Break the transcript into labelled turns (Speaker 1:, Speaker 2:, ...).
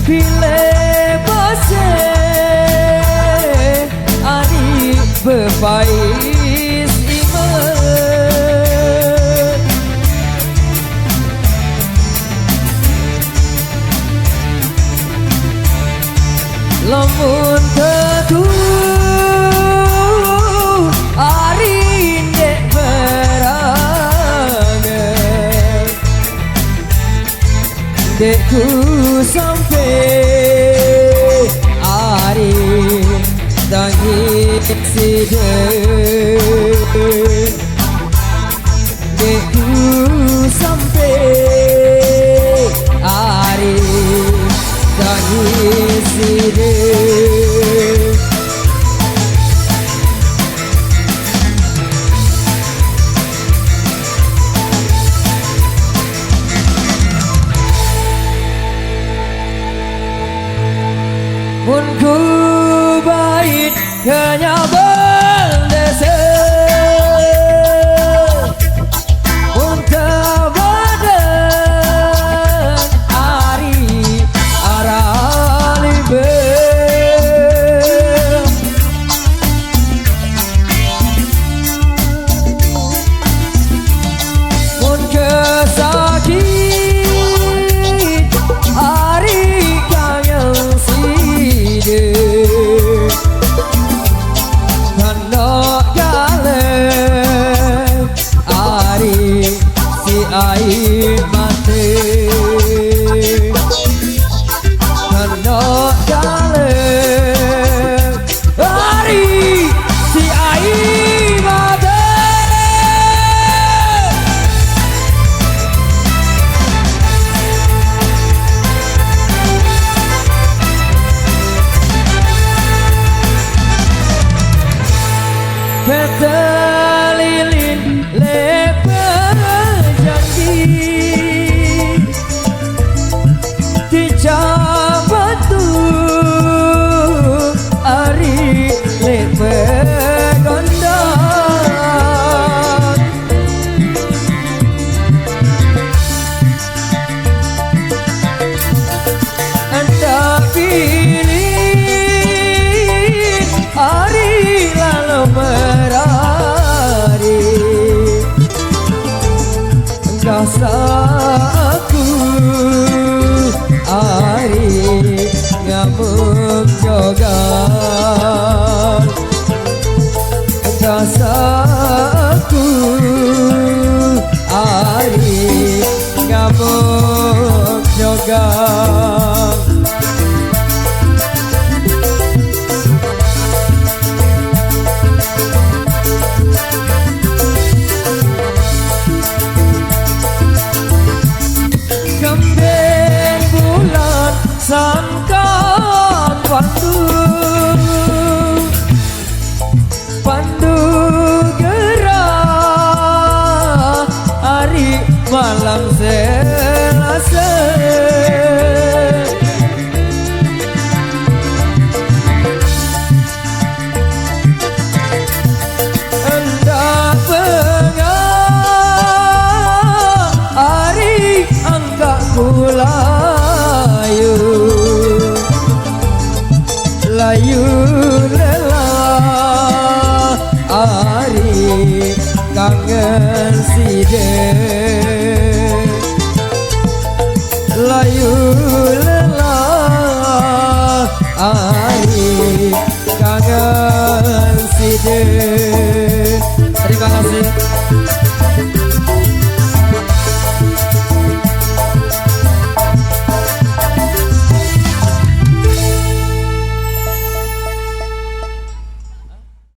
Speaker 1: Bila bose Ani berpais iman Lamun tetu Ari dek berangan Dekku sampai Ari tangis sidek Dekku sampai Ari tangis sidek Mun ku bait hanya berdesa Mun terbadan hari arah libe Mun kesakit hari kaya air mati Kena dalam hari si air mati Peta lilin lepas Dicabatu ari lepe gondang Anda pilih ari lalu merari Dasaku Ari ngamuk jogan Dasaku Ari ngamuk jogan Sangkan pandu gerah hari malam selasa Hendak pengah hari angkat layu lelah ari kangen sidek layu